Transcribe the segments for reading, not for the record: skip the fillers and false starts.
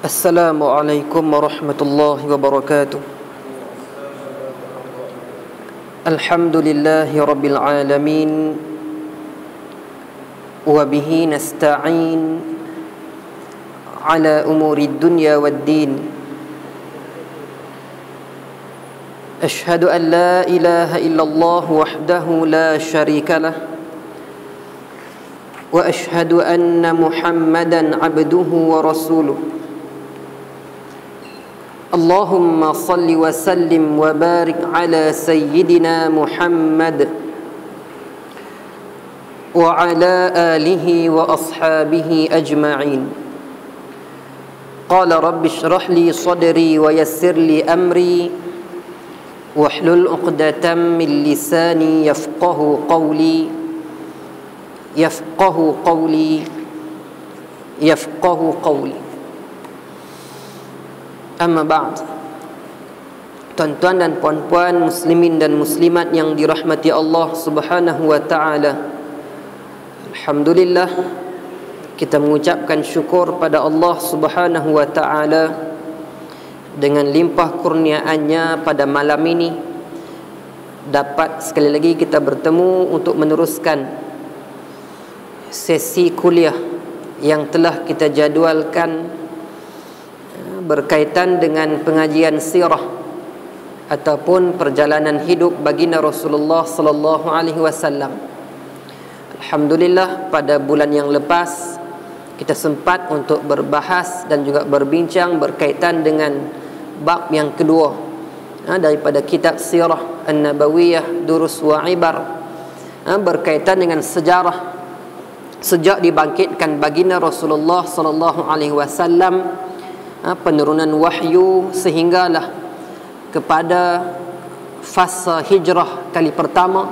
Assalamualaikum warahmatullahi wabarakatuh. Alhamdulillahi rabbil alamin, wa bihi nasta'in ala umuri dunya waddin. Ashhadu an la ilaha illallah wahdahu la syarika lah, wa ashhadu anna Muhammadan abduhu wa rasuluh. Allahumma salli wa sallim wa barik ala sayyidina Muhammad wa ala alihi wa ashabihi ajma'in. Qala rabbi shrah li sadri wa yassir li amri wahlul 'uqdatam min lisani yafqahu qawli yafqahu qawli. Amma ba'd. Tuan-tuan dan puan-puan, muslimin dan muslimat yang dirahmati Allah Subhanahu wa taala. Alhamdulillah, kita mengucapkan syukur pada Allah Subhanahu wa taala dengan limpah kurniaannya pada malam ini dapat sekali lagi kita bertemu untuk meneruskan sesi kuliah yang telah kita jadualkan berkaitan dengan pengajian sirah ataupun perjalanan hidup baginda Rasulullah sallallahu alaihi wasallam. Alhamdulillah, pada bulan yang lepas kita sempat untuk berbahas dan juga berbincang berkaitan dengan bab yang kedua daripada kitab Sirah An-Nabawiyah Durus wa Ibar, berkaitan dengan sejarah sejak dibangkitkan baginda Rasulullah sallallahu alaihi wasallam, penurunan wahyu sehinggalah kepada fasa hijrah kali pertama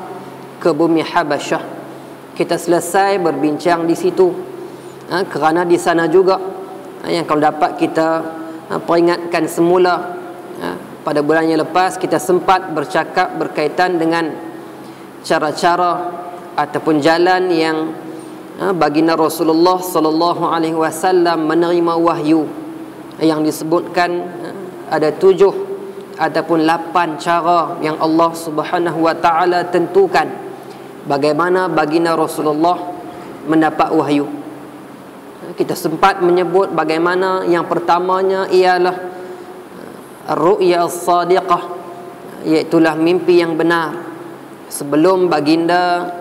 ke bumi Habasyah. Kita selesai berbincang di situ, kerana di sana juga yang kalau dapat kita peringatkan semula, pada bulan yang lepas kita sempat bercakap berkaitan dengan cara-cara ataupun jalan yang baginda Rasulullah sallallahu alaihi wasallam menerima wahyu, yang disebutkan ada 7 ataupun 8 cara yang Allah Subhanahu wa taala tentukan bagaimana baginda Rasulullah mendapat wahyu. Kita sempat menyebut bagaimana yang pertamanya ialah ar-ru'ya as-sadiqah, iaitulah mimpi yang benar. Sebelum baginda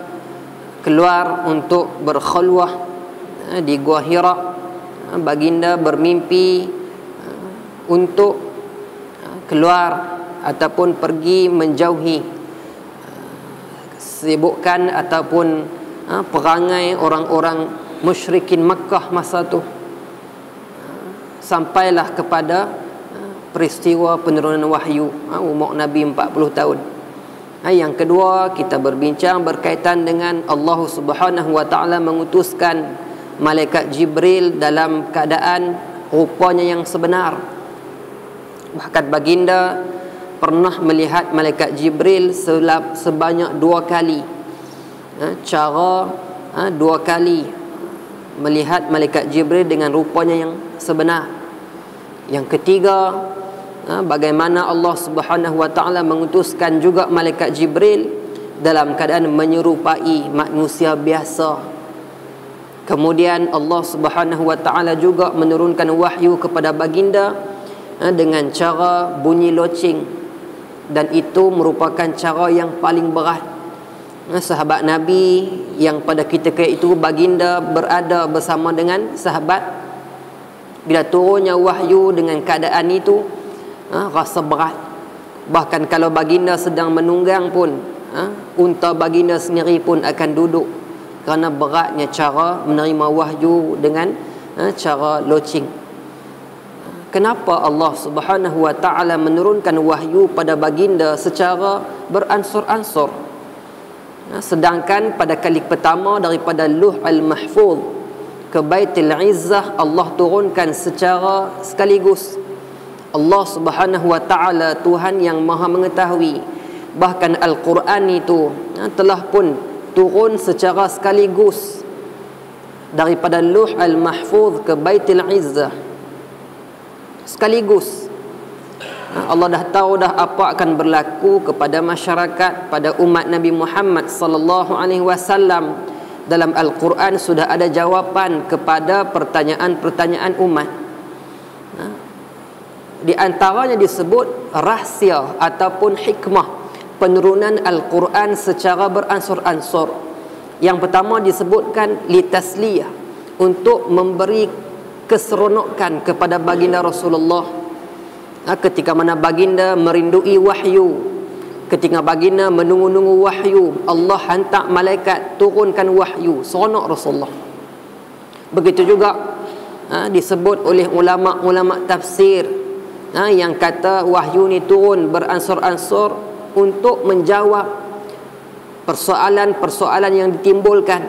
keluar untuk berkhulwah di Gua Hira, baginda bermimpi untuk keluar ataupun pergi menjauhi sibukkan ataupun perangai orang-orang musyrikin Makkah masa tu, sampailah kepada peristiwa penurunan wahyu, umur Nabi 40 tahun. Yang kedua, kita berbincang berkaitan dengan Allah Subhanahu wa taala mengutuskan malaikat Jibril dalam keadaan rupanya yang sebenar. Bahkan baginda pernah melihat malaikat Jibril sebanyak 2 kali. Cara 2 kali melihat malaikat Jibril dengan rupanya yang sebenar. Yang ketiga, bagaimana Allah Subhanahu wa taala mengutuskan juga malaikat Jibril dalam keadaan menyerupai manusia biasa. Kemudian Allah Subhanahu wa taala juga menurunkan wahyu kepada baginda dengan cara bunyi loceng, dan itu merupakan cara yang paling berat. Sahabat Nabi yang pada ketika itu baginda berada bersama dengan sahabat, bila turunnya wahyu dengan keadaan itu rasa berat. Bahkan kalau baginda sedang menunggang pun, unta baginda sendiri pun akan duduk, kerana beratnya cara menerima wahyu dengan cara loceng. Kenapa Allah Subhanahu wa taala menurunkan wahyu pada baginda secara beransur-ansur, sedangkan pada kali pertama daripada Luh al-Mahfuz ke Baitul Izzah Allah turunkan secara sekaligus. Allah Subhanahu wa taala Tuhan yang Maha mengetahui, bahkan Al-Quran itu telah pun turun secara sekaligus daripada Luh al-Mahfuz ke Baitul Izzah. sekaligus. Allah dah tahu dah apa akan berlaku kepada masyarakat, pada umat Nabi Muhammad sallallahu alaihi wasallam. Dalam Al-Quran sudah ada jawapan kepada pertanyaan-pertanyaan umat. Di antaranya disebut rahsia ataupun hikmah penurunan Al-Quran secara beransur-ansur. Yang pertama disebutkan litasliyah, untuk memberi keseronokan kepada baginda Rasulullah. Ketika mana baginda merindui wahyu, ketika baginda menunggu-nunggu wahyu, Allah hantar malaikat turunkan wahyu, seronok Rasulullah. Begitu juga disebut oleh ulama-ulama tafsir yang kata wahyu ni turun beransur-ansur untuk menjawab persoalan-persoalan yang ditimbulkan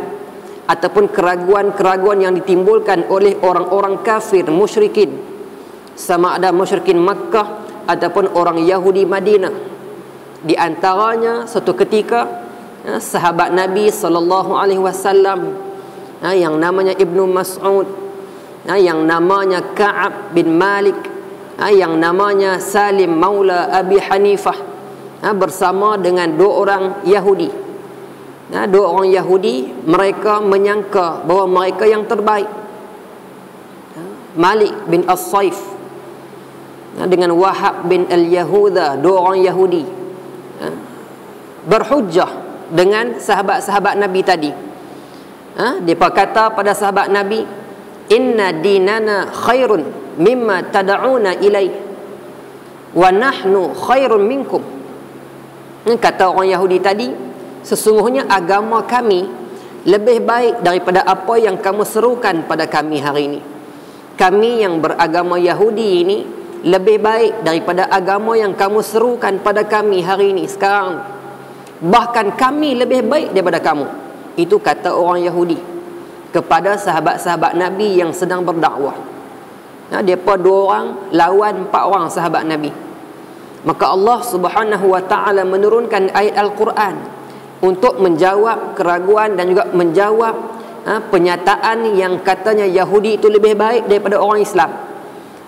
ataupun keraguan-keraguan yang ditimbulkan oleh orang-orang kafir musyrikin, sama ada musyrikin Makkah ataupun orang Yahudi Madinah. Di antaranya suatu ketika sahabat Nabi sallallahu alaihi wasallam yang namanya Ibnu Mas'ud, yang namanya Ka'ab bin Malik, yang namanya Salim Maula Abi Hanifah, bersama dengan dua orang Yahudi. Dua orang Yahudi, mereka menyangka bahawa mereka yang terbaik. Malik bin As-Saif dengan Wahab bin Al-Yahuda, dua orang Yahudi, berhujjah dengan sahabat-sahabat Nabi tadi. Dia kata pada sahabat Nabi, inna dinana khairun mimma tad'una ilai wa nahnu khairun minkum. Kata orang Yahudi tadi, sesungguhnya agama kami lebih baik daripada apa yang kamu serukan pada kami hari ini. Kami yang beragama Yahudi ini lebih baik daripada agama yang kamu serukan pada kami hari ini sekarang. Bahkan kami lebih baik daripada kamu. Itu kata orang Yahudi kepada sahabat-sahabat Nabi yang sedang berdakwah. Mereka dua orang lawan 4 orang sahabat Nabi. Maka Allah Subhanahu wa ta'ala menurunkan ayat Al-Quran untuk menjawab keraguan dan juga menjawab penyataan yang katanya Yahudi itu lebih baik daripada orang Islam.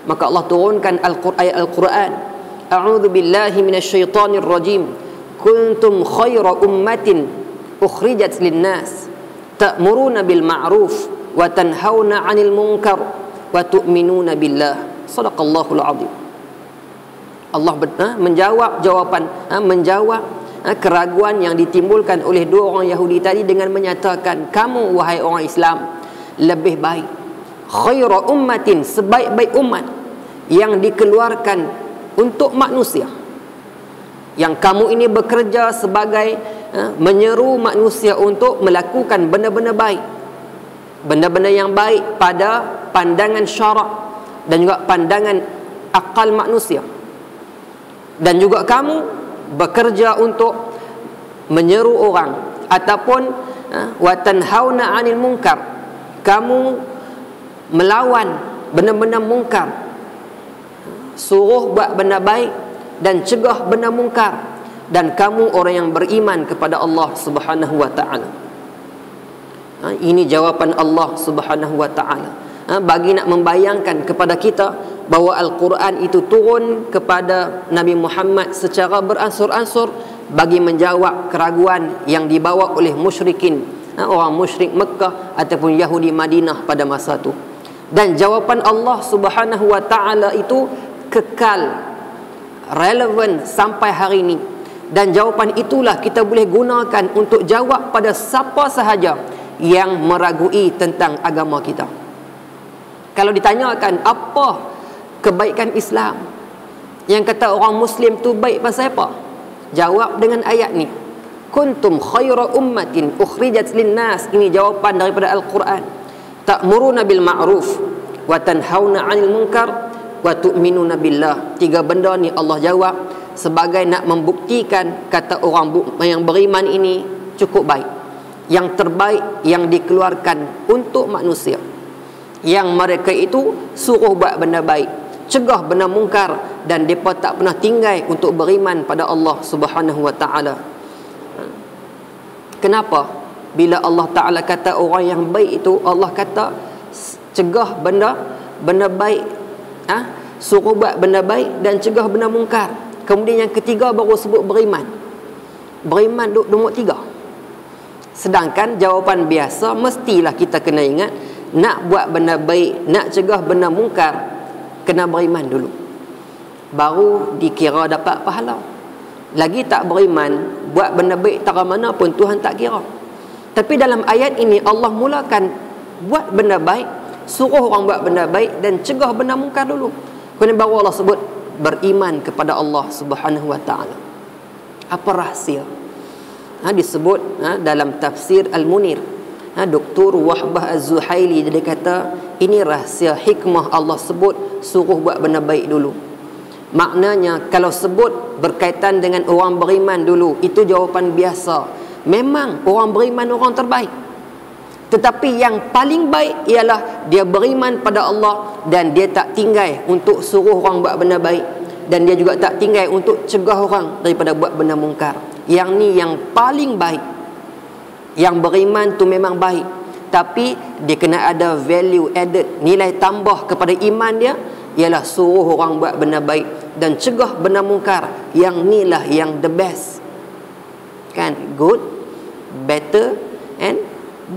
Maka Allah turunkan ayat Al-Quran, a'udzu billahi minasyaitonir rajim, kuntum khaira ummatin ukhrijat lin-nas ta'muruna bil ma'ruf wa tanhauna 'anil munkar wa tu'minuna billah. Shadaqallahul azim. Allah menjawab menjawab keraguan yang ditimbulkan oleh dua orang Yahudi tadi dengan menyatakan, kamu wahai orang Islam lebih baik, khairu ummatin, sebaik-baik umat yang dikeluarkan untuk manusia. Yang kamu ini bekerja sebagai menyeru manusia untuk melakukan benda-benda baik, benda-benda yang baik pada pandangan syarak dan juga pandangan akal manusia. Dan juga kamu bekerja untuk menyeru orang ataupun wa tanhauna 'anil munkar, kamu melawan benda-benda mungkar, suruh buat benda baik dan cegah benda mungkar, dan kamu orang yang beriman kepada Allah Subhanahu wa ta'ala. Ini jawapan Allah Subhanahu wa ta'ala bagi nak membayangkan kepada kita bahawa Al-Quran itu turun kepada Nabi Muhammad secara beransur-ansur bagi menjawab keraguan yang dibawa oleh musyrikin, orang musyrik Mekah ataupun Yahudi Madinah pada masa itu. Dan jawapan Allah Subhanahu wa ta'ala itu kekal, relevan sampai hari ini. Dan jawapan itulah kita boleh gunakan untuk jawab pada siapa sahaja yang meragui tentang agama kita. Kalau ditanyakan apa kebaikan Islam, yang kata orang Muslim tu baik pasal apa? Jawab dengan ayat ni, kuntum khaira ummatin ukhrijat linnas. Ini jawapan daripada Al-Quran. Ta'muruna bil ma'ruf wa tanhauna 'anil munkar wa tu'minuna billah. 3 benda ni Allah jawab sebagai nak membuktikan kata orang yang beriman ini cukup baik, yang terbaik yang dikeluarkan untuk manusia, yang mereka itu suruh buat benda baik, cegah benda mungkar, dan mereka tak pernah tinggal untuk beriman pada Allah Subhanahu wa ta'ala. Kenapa? Bila Allah Ta'ala kata orang yang baik itu, Allah kata cegah benda baik suruh buat benda baik dan cegah benda mungkar. Kemudian yang ketiga baru sebut beriman. Beriman duk nombor 3. Sedangkan jawapan biasa mestilah kita kena ingat, nak buat benda baik, nak cegah benda mungkar, kena beriman dulu, baru dikira dapat pahala. Lagi tak beriman, buat benda baik tak mana pun Tuhan tak kira. Tapi dalam ayat ini Allah mulakan buat benda baik, suruh orang buat benda baik dan cegah benda mungkar dulu. Kemudian baru Allah sebut beriman kepada Allah Subhanahu wa taala. Apa rahsia? Disebut dalam tafsir Al-Munir. Dr. Wahbah Az-Zuhaili dia kata ini rahsia hikmah Allah sebut suruh buat benda baik dulu. Maknanya kalau sebut berkaitan dengan orang beriman dulu, itu jawapan biasa. Memang orang beriman orang terbaik. Tetapi yang paling baik ialah dia beriman pada Allah dan dia tak tinggal untuk suruh orang buat benda baik, dan dia juga tak tinggal untuk cegah orang daripada buat benda mungkar. Yang ni yang paling baik. Yang beriman tu memang baik, tapi dia kena ada value added, nilai tambah kepada iman dia, ialah suruh orang buat benda baik dan cegah benda mungkar. Yang ni lah yang the best. Kan? Good, better and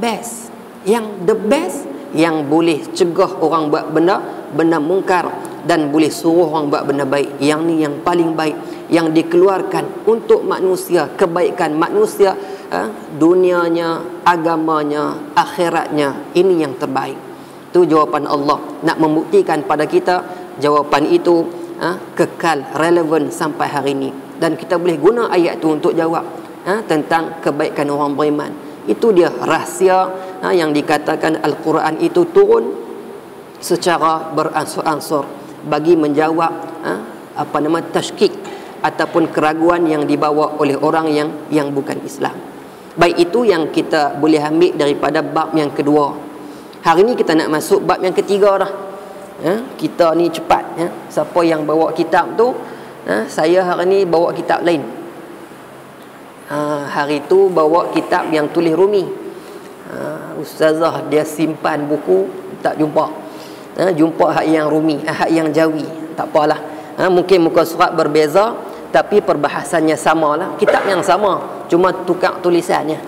best. Yang the best, yang boleh cegah orang buat benda mungkar dan boleh suruh orang buat benda baik. Yang ni yang paling baik, yang dikeluarkan untuk manusia, kebaikan manusia, dunianya, agamanya, akhiratnya. Ini yang terbaik. Itu jawapan Allah nak membuktikan pada kita jawapan itu kekal, relevan sampai hari ini, dan kita boleh guna ayat itu untuk jawab tentang kebaikan orang beriman. Itu dia rahsia yang dikatakan Al-Quran itu turun secara beransur-ansur bagi menjawab tashkik ataupun keraguan yang dibawa oleh orang yang bukan Islam. Baik, itu yang kita boleh ambil daripada bab yang kedua. Hari ni kita nak masuk bab yang ketiga dah. Kita ni cepat. Siapa yang bawa kitab tu, saya hari ni bawa kitab lain. Hari tu bawa kitab yang tulis Rumi. Ustazah dia simpan buku, tak jumpa. Jumpa hak yang Rumi, hak yang Jawi. Tak apalah. Mungkin muka surat berbeza, tapi perbahasannya sama lah. Kitab yang sama, cuma tukar tulisannya.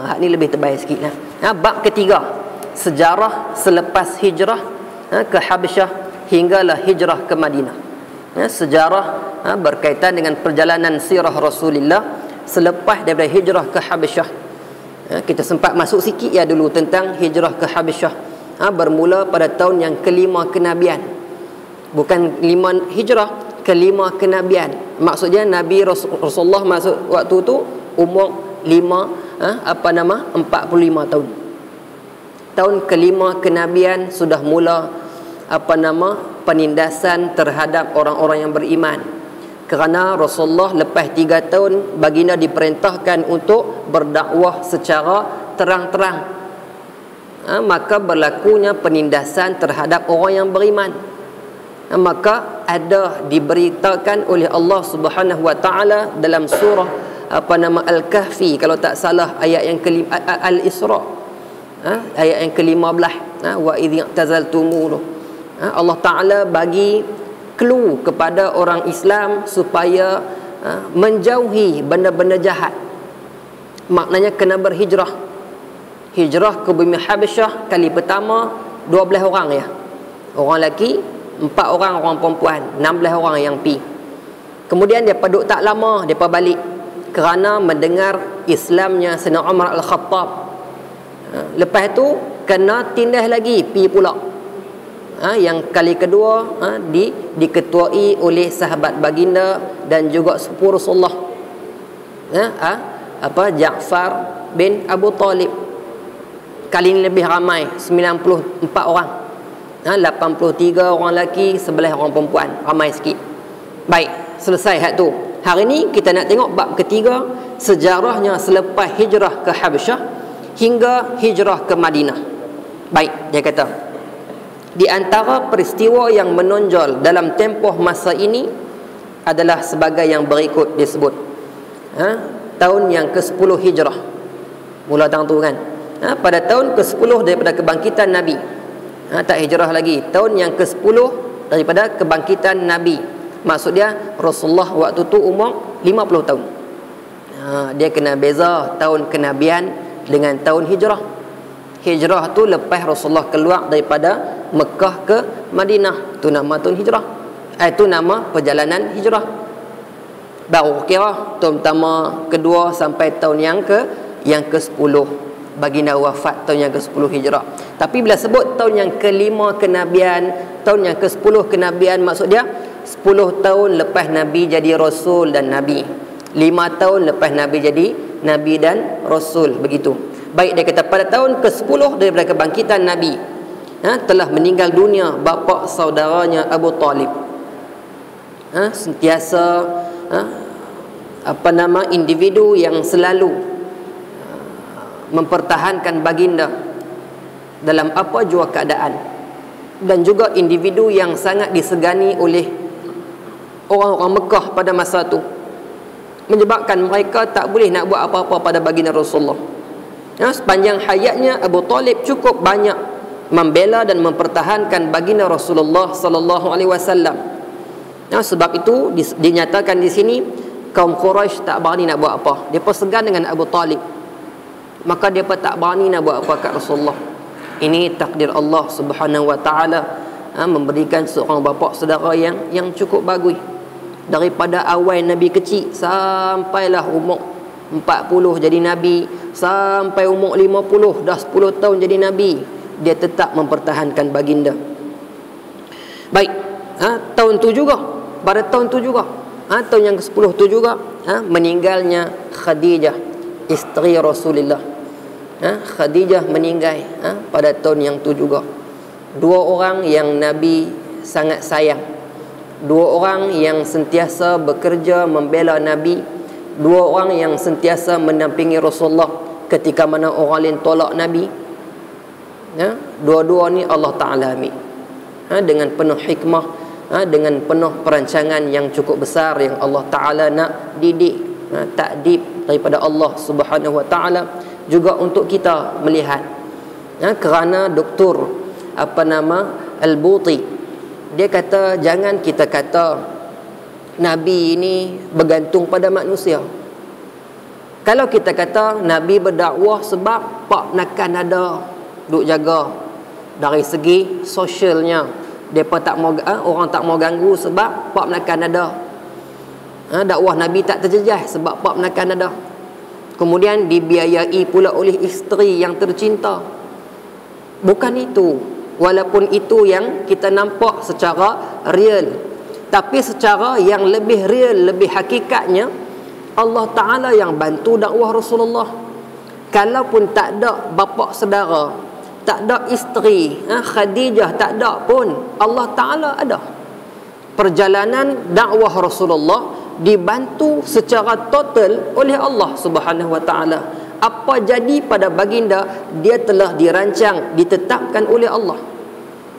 Hak ni lebih terbaik sikit lah. Bab ketiga, sejarah selepas hijrah ke Habasyah hinggalah hijrah ke Madinah. Sejarah berkaitan dengan perjalanan sirah Rasulullah selepas daripada hijrah ke Habasyah. Kita sempat masuk sikit ya dulu tentang hijrah ke Habasyah. Bermula pada tahun yang kelima kenabian. Bukan 5 hijrah, kelima kenabian. Maksudnya Nabi Rasulullah masuk waktu tu umur 45 tahun. Tahun kelima kenabian sudah mula penindasan terhadap orang-orang yang beriman. Kerana Rasulullah lepas 3 tahun baginda diperintahkan untuk berdakwah secara terang-terang. Maka berlakunya penindasan terhadap orang yang beriman. Maka ada diberitakan oleh Allah Subhanahu wa taala dalam surah Al-Kahfi, kalau tak salah ayat yang Al-Isra, ayat yang ke-15, wa idh i'tazaltumuhu. Allah Taala bagi clue kepada orang Islam supaya menjauhi benda-benda jahat. Maknanya kena berhijrah. Hijrah ke bumi Habasyah kali pertama 12 orang ya. Orang lelaki 4 orang, orang perempuan 16 orang yang pi. Kemudian dia duduk tak lama, dia balik kerana mendengar Islamnya Sayyidina Umar Al-Khattab. Lepas tu kena tindah lagi pi pula. Yang kali kedua diketuai oleh sahabat baginda dan juga sepupu Rasulullah, Ja'far bin Abu Talib. Kali ini lebih ramai, 94 orang. 83 orang lelaki, 11 orang perempuan, ramai sikit. Baik, selesai hak tu. Hari ni kita nak tengok bab ketiga, sejarahnya selepas hijrah ke Habasyah hingga hijrah ke Madinah. Baik, dia kata di antara peristiwa yang menonjol dalam tempoh masa ini adalah sebagai yang berikut disebut. Tahun yang ke-10 hijrah. Mula tahun tu kan. Pada tahun ke-10 daripada kebangkitan Nabi. Tak hijrah lagi. Tahun yang ke-10 daripada kebangkitan Nabi. Maksud dia Rasulullah waktu tu umur 50 tahun. Dia kena beza tahun kenabian dengan tahun hijrah. Hijrah tu lepas Rasulullah keluar daripada Mekah ke Madinah. Tu nama tahun hijrah. Itu nama perjalanan hijrah. Baru kira tahun pertama, kedua sampai tahun yang ke-10 baginda wafat tahun yang ke-10 hijrah. Tapi bila sebut tahun yang ke-5 kenabian, tahun yang ke-10 kenabian, maksud dia 10 tahun lepas Nabi jadi Rasul dan Nabi, 5 tahun lepas Nabi jadi Nabi dan Rasul, begitu. Baik, dia kata pada tahun ke-10 daripada kebangkitan Nabi, telah meninggal dunia bapa saudaranya Abu Talib. Sentiasa individu yang selalu mempertahankan baginda dalam apa jua keadaan, dan juga individu yang sangat disegani oleh orang-orang Mekah pada masa itu, menyebabkan mereka tak boleh nak buat apa-apa pada baginda Rasulullah. Sepanjang hayatnya Abu Talib cukup banyak membela dan mempertahankan baginda Rasulullah sallallahu alaihi wasallam. Sebab itu dinyatakan di sini kaum Quraisy tak berani nak buat apa. Dia persegan dengan Abu Talib, maka dia pun tak berani nak buat apa kat Rasulullah. Ini takdir Allah Subhanahu wa taala, memberikan seorang bapa saudara yang cukup bagus. Daripada awal Nabi kecil sampailah umur 40 jadi Nabi, sampai umur 50 dah 10 tahun jadi Nabi, dia tetap mempertahankan baginda. Baik, tahun tu juga, pada tahun tu juga, tahun yang ke-10 tu juga, meninggalnya Khadijah, isteri Rasulullah. Khadijah meninggal pada tahun yang tu juga. Dua orang yang Nabi sangat sayang, dua orang yang sentiasa bekerja membela Nabi, dua orang yang sentiasa mendampingi Rasulullah ketika mana orang lain tolak Nabi. Dua-dua ni Allah Ta'ala ambil dengan penuh hikmah, dengan penuh perancangan yang cukup besar yang Allah Ta'ala nak didik, takdib daripada Allah Subhanahu Wa Ta'ala juga untuk kita melihat. Kerana Doktor Al-Buti, dia kata jangan kita kata Nabi ini bergantung pada manusia. Kalau kita kata Nabi berdakwah sebab pak nakan ada duk jaga, dari segi sosialnya depa tak mau, orang tak mau ganggu sebab pak nakan ada. Dakwah Nabi tak terjejas sebab pak nakan ada. Kemudian dibiayai pula oleh isteri yang tercinta. Bukan itu. Walaupun itu yang kita nampak secara real, tapi secara yang lebih real, lebih hakikatnya, Allah Ta'ala yang bantu dakwah Rasulullah. Kalaupun tak ada bapa saudara, tak ada isteri, Khadijah tak ada pun, Allah Ta'ala ada. Perjalanan dakwah Rasulullah dibantu secara total oleh Allah Subhanahu Wa Ta'ala. Apa jadi pada baginda, dia telah dirancang, ditetapkan oleh Allah.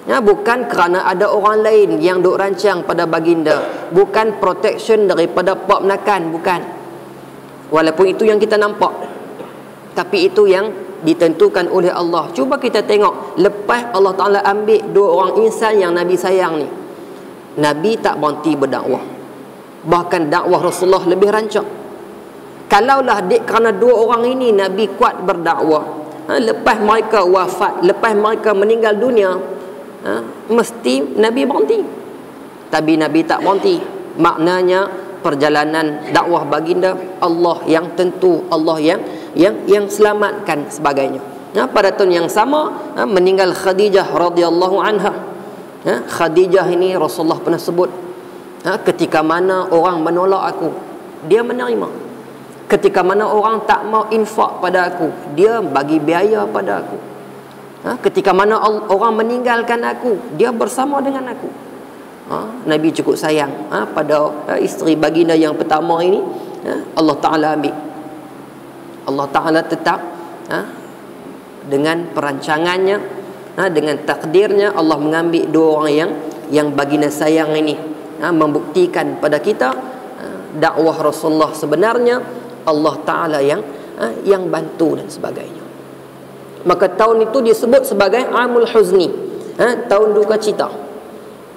Bukan kerana ada orang lain yang duk rancang pada baginda, bukan protection daripada pak menakan, bukan. Walaupun itu yang kita nampak, tapi itu yang ditentukan oleh Allah. Cuba kita tengok, lepas Allah Ta'ala ambil dua orang insan yang Nabi sayang ni, Nabi tak berhenti berdakwah. Bahkan dakwah Rasulullah lebih rancak. Kalaulah kerana dua orang ini Nabi kuat berdakwah, lepas mereka wafat, lepas mereka meninggal dunia, mesti Nabi berhenti. Tapi Nabi tak berhenti. Maknanya perjalanan dakwah baginda Allah yang tentu, Allah yang selamatkan sebagainya. Pada tahun yang sama meninggal Khadijah radhiyallahu anha. Khadijah ini Rasulullah pernah sebut, ketika mana orang menolak aku, dia menerima. Ketika mana orang tak mau infak pada aku, dia bagi biaya pada aku. Ketika mana orang meninggalkan aku, dia bersama dengan aku. Nabi cukup sayang pada isteri baginda yang pertama ini. Allah Ta'ala ambil. Allah Ta'ala tetap dengan perancangannya, dengan takdirnya, Allah mengambil dua orang yang baginda sayang ini, membuktikan pada kita dakwah Rasulullah sebenarnya Allah Ta'ala yang bantu dan sebagainya. Maka tahun itu disebut sebagai Amul Huzni, tahun duka cita.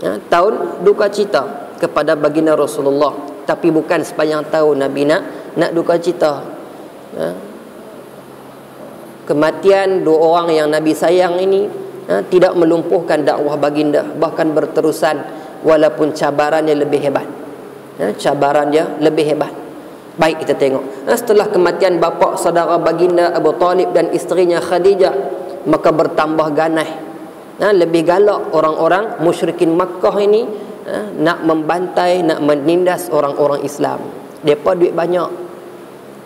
Tahun duka cita kepada baginda Rasulullah, tapi bukan sepanjang tahun Nabi nak duka cita. Kematian dua orang yang Nabi sayang ini tidak melumpuhkan dakwah baginda, bahkan berterusan walaupun cabarannya lebih hebat. Cabarannya lebih hebat. Baik, kita tengok. Setelah kematian bapa saudara baginda Abu Talib dan isterinya Khadijah, maka bertambah ganai. Lebih galak orang-orang musyrikin Makkah ini nak membantai, nak menindas orang-orang Islam. Mereka duit banyak.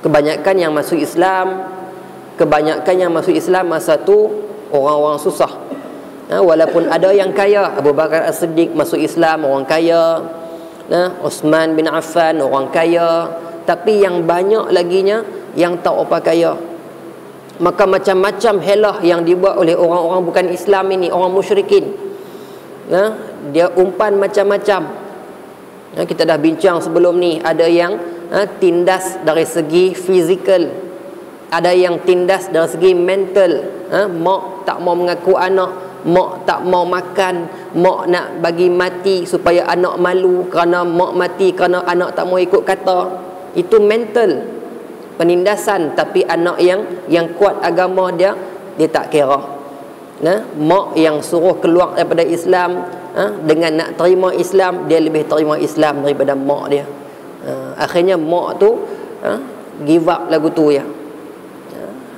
Kebanyakan yang masuk Islam masa tu orang-orang susah. Walaupun ada yang kaya, Abu Bakar As-Siddiq masuk Islam, orang kaya. Uthman bin Affan, orang kaya. Tapi yang banyak laginya yang tak apa kaya. Maka macam-macam helah yang dibuat oleh orang-orang bukan Islam ini, orang musyrikin. Dia umpan macam-macam. Kita dah bincang sebelum ni. Ada yang tindas dari segi fizikal, ada yang tindas dari segi mental. Mak tak mau mengaku anak, mak tak mau makan, mak nak bagi mati supaya anak malu kerana mak mati, kerana anak tak mau ikut kata. Itu mental, penindasan. Tapi anak yang kuat agama dia tak kira. Mak yang suruh keluar daripada Islam, dengan nak terima Islam, dia lebih terima Islam daripada mak dia. Akhirnya mak tu give up lagu tu ya.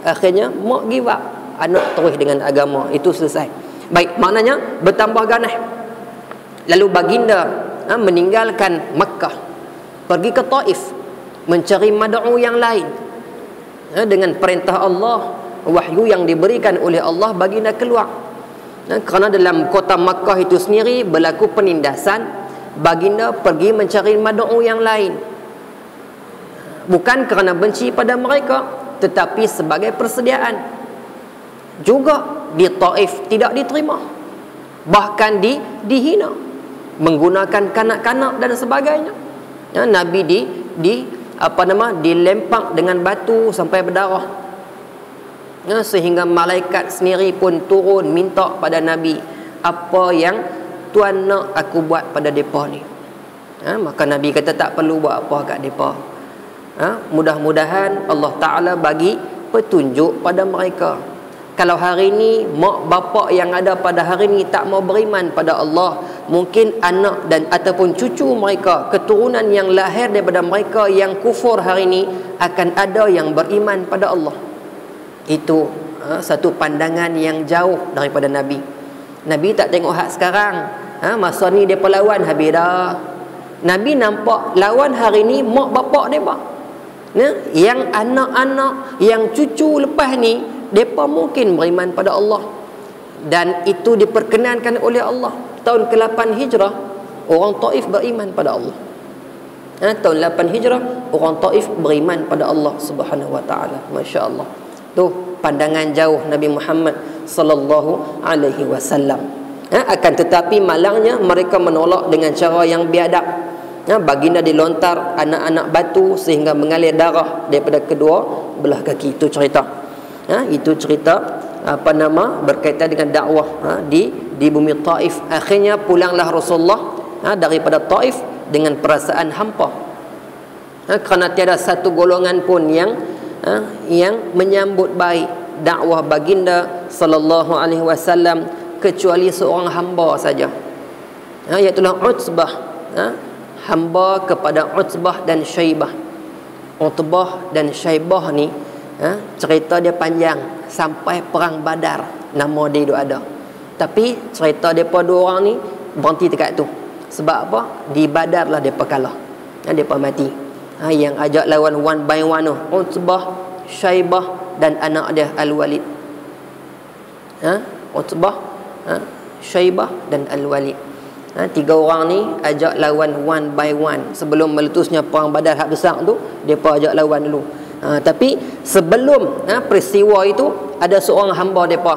Akhirnya mak give up, anak terus dengan agama. Itu selesai. Baik, maknanya bertambah ganas. Lalu baginda meninggalkan Makkah, pergi ke Taif, mencari mad'u yang lain. Dengan perintah Allah, wahyu yang diberikan oleh Allah, baginda keluar. Kerana dalam kota Makkah itu sendiri berlaku penindasan, baginda pergi mencari mad'u yang lain. Bukan kerana benci pada mereka, tetapi sebagai persediaan. Juga di Taif tidak diterima, bahkan dihina, menggunakan kanak-kanak dan sebagainya. Nabi dilempak dengan batu sampai berdarah. Sehingga malaikat sendiri pun turun minta pada Nabi, apa yang Tuan nak aku buat pada mereka ni. Maka Nabi kata tak perlu buat apa kat mereka. Mudah-mudahan Allah Ta'ala bagi petunjuk pada mereka. Kalau hari ni mak bapak yang ada pada hari ni tak mau beriman pada Allah, mungkin anak dan ataupun cucu mereka, keturunan yang lahir daripada mereka yang kufur hari ni, akan ada yang beriman pada Allah. Itu satu pandangan yang jauh daripada Nabi. Nabi tak tengok hak sekarang. Masa ni mereka lawan, habis dah. Nabi nampak lawan hari ni mak bapak mereka. Yang anak-anak, yang cucu lepas ni, mereka mungkin beriman pada Allah. Dan itu diperkenankan oleh Allah. Tahun ke-8 Hijrah, orang Taif beriman pada Allah. Tahun 8 Hijrah, orang Taif beriman pada Allah Subhanahu wa ta'ala. Masya Allah. Tu pandangan jauh Nabi Muhammad sallallahu alaihi wasallam. Akan tetapi malangnya mereka menolak dengan cara yang biadab. Baginda dilontar anak-anak batu sehingga mengalir darah daripada kedua belah kaki. Itu cerita. Itu cerita berkaitan dengan dakwah di bumi Taif. Akhirnya pulanglah Rasulullah daripada Taif dengan perasaan hampa. Kerana tiada satu golongan pun yang menyambut baik dakwah baginda sallallahu alaihi wasallam kecuali seorang hamba saja, iaitu Utbah. Hamba kepada Utbah dan Syaibah. Utbah dan Syaibah ni cerita dia panjang sampai perang Badar, nama dia itu ada. Tapi cerita depa dua orang ni berhenti dekat tu. Sebab apa? Di Badar lah depa kalah. Depa mati. Yang ajak lawan one by one tu Utbah, Syaibah dan anak dia Al-Walid. Utbah, Syaibah dan Al-Walid. Tiga orang ni ajak lawan one by one. Sebelum meletusnya perang Badar hak besar tu, depa ajak lawan dulu. Tapi sebelum peristiwa itu, ada seorang hamba depa,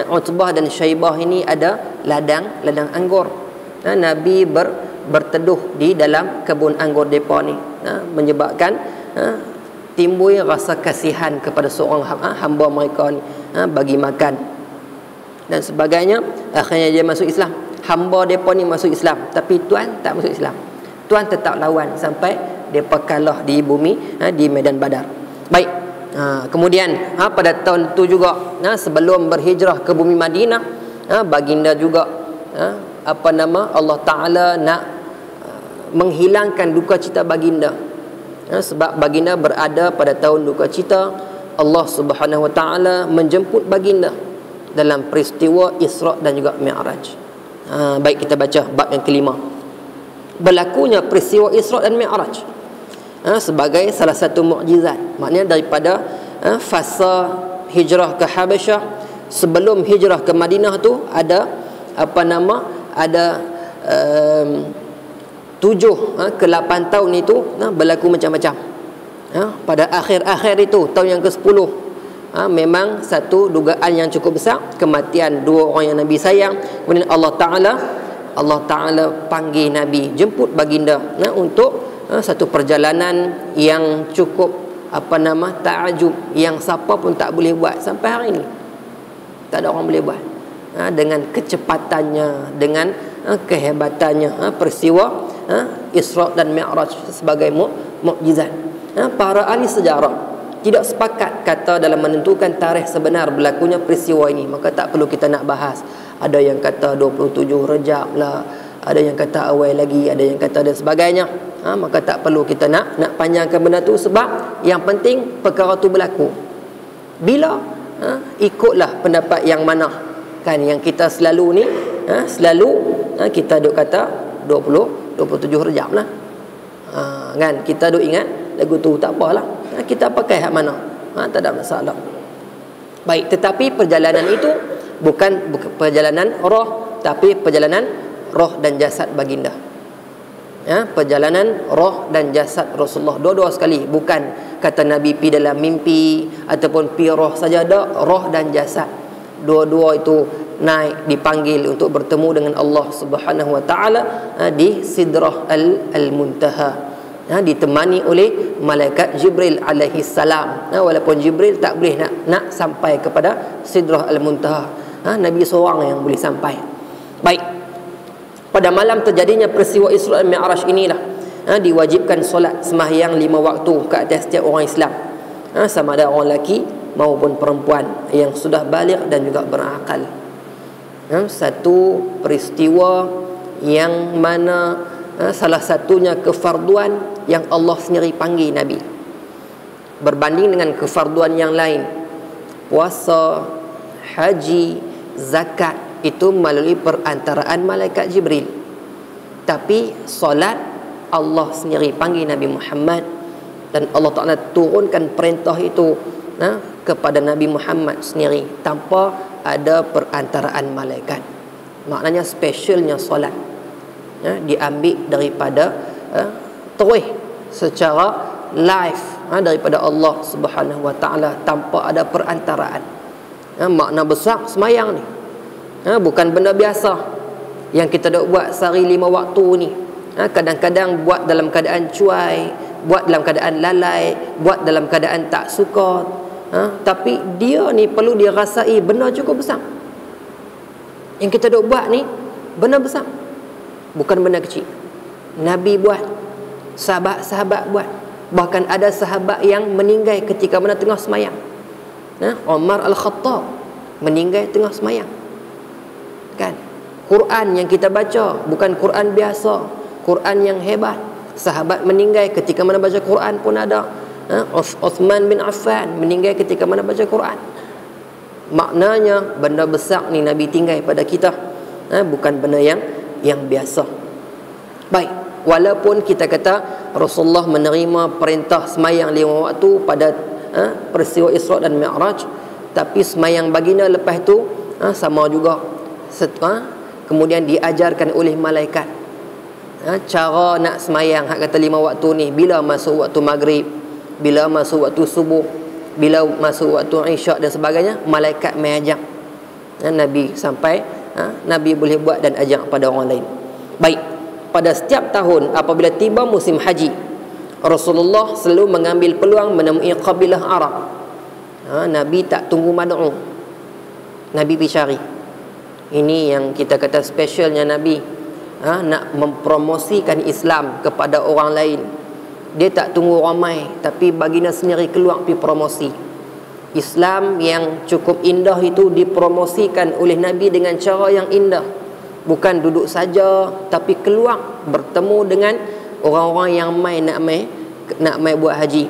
Utbah dan Syaibah ini ada ladang anggur. Nabi berteduh di dalam kebun anggur depa ni, menyebabkan timbul rasa kasihan kepada seorang hamba mereka ni, bagi makan dan sebagainya. Akhirnya dia masuk Islam. hamba mereka ni masuk Islam, tapi Tuan tak masuk Islam. Tuan tetap lawan sampai mereka kalah di bumi, di medan Badar. Baik. Kemudian pada tahun itu juga, sebelum berhijrah ke bumi Madinah, baginda juga Allah Ta'ala nak menghilangkan duka cita baginda. Sebab baginda berada pada tahun duka cita, Allah Subhanahu Wa Ta'ala menjemput baginda dalam peristiwa Isra' dan juga Mi'raj. Baik, kita baca bab yang kelima. Berlakunya peristiwa Isra' dan Mi'raj sebagai salah satu mukjizat. Maknanya daripada fasa hijrah ke Habasyah, sebelum hijrah ke Madinah tu ada ada 7 ke 8 tahun itu berlaku macam-macam. Pada akhir-akhir itu, tahun yang ke-10, memang satu dugaan yang cukup besar, kematian 2 orang yang Nabi sayang. Kemudian Allah Ta'ala panggil Nabi, jemput baginda untuk satu perjalanan yang cukup ta'ajub, yang siapa pun tak boleh buat sampai hari ini. Tak ada orang boleh buat. Dengan kecepatannya, dengan kehebatannya, peristiwa Isra' dan Mi'raj sebagai mukjizat. Para ahli sejarah tidak sepakat kata dalam menentukan tarikh sebenar berlakunya peristiwa ini. Maka tak perlu kita nak bahas. Ada yang kata 27 Rejab lah, ada yang kata awal lagi, ada yang kata dan sebagainya. Maka tak perlu kita nak panjangkan benda tu, sebab yang penting perkara tu berlaku. Bila ikutlah pendapat yang mana, kan, yang kita selalu ni kita duk kata 27 Rejab lah. Kan, kita duk ingat lagu tu, tak apalah. Kita pakai hak mana, tak ada masalah. Baik, tetapi perjalanan itu bukan perjalanan roh, tapi perjalanan roh dan jasad baginda. Perjalanan roh dan jasad Rasulullah, dua-dua sekali. Bukan kata Nabi pi dalam mimpi ataupun pi roh saja, ada roh dan jasad. Dua-dua itu naik, dipanggil untuk bertemu dengan Allah Subhanahu Wa Ta'ala di Sidrah Al-Muntaha, ditemani oleh malaikat Jibril alaihi salam. Walaupun Jibril tak boleh nak sampai kepada Sidrah Al-Muntaha, Nabi seorang yang boleh sampai. Baik, pada malam terjadinya peristiwa Isra' dan Mi'raj inilah diwajibkan solat sembahyang 5 waktu ke atas setiap orang Islam, sama ada orang lelaki maupun perempuan yang sudah baligh dan juga berakal. Satu peristiwa yang mana salah satunya kefarduan yang Allah sendiri panggil Nabi, berbanding dengan kefarduan yang lain. Puasa, haji, zakat itu melalui perantaraan malaikat Jibril, tapi solat Allah sendiri panggil Nabi Muhammad, dan Allah Ta'ala turunkan perintah itu kepada Nabi Muhammad sendiri tanpa ada perantaraan malaikat. Maknanya spesialnya solat diambil daripada terus secara live daripada Allah Subhanahu Wa Ta'ala tanpa ada perantaraan. Makna besar semayang ni, bukan benda biasa yang kita dah buat sehari 5 waktu ni. Kadang-kadang buat dalam keadaan cuai, buat dalam keadaan lalai, buat dalam keadaan tak suka. Tapi dia ni perlu dia rasai benda cukup besar. Yang kita dah buat ni benda besar, bukan benda kecil. Nabi buat, sahabat-sahabat buat. Bahkan ada sahabat yang meninggal ketika mana tengah semayang. Umar Al-Khattab meninggal tengah semayang. Kan, Quran yang kita baca bukan Quran biasa, Quran yang hebat. Sahabat meninggal ketika mana baca Quran pun ada. Uthman bin Affan meninggal ketika mana baca Quran. Maknanya benda besar ni Nabi tinggal pada kita, bukan benda yang biasa. Baik, walaupun kita kata Rasulullah menerima perintah semayang 5 waktu pada peristiwa Isra' dan Mi'raj, tapi semayang baginda lepas tu sama juga. Kemudian diajarkan oleh malaikat cara nak semayang, hak kata 5 waktu ni, bila masuk waktu maghrib, bila masuk waktu subuh, bila masuk waktu isyak dan sebagainya. Malaikat mengajar Nabi sampai Nabi boleh buat dan ajak pada orang lain. Baik, pada setiap tahun apabila tiba musim haji, Rasulullah selalu mengambil peluang menemui kabilah Arab. Nabi tak tunggu mad'u, Nabi pergi cari. Ini yang kita kata specialnya Nabi, nak mempromosikan Islam kepada orang lain. Dia tak tunggu ramai, tapi baginda sendiri keluar pergi promosi. Islam yang cukup indah itu dipromosikan oleh Nabi dengan cara yang indah. Bukan duduk saja, tapi keluar bertemu dengan orang-orang yang nak mai buat haji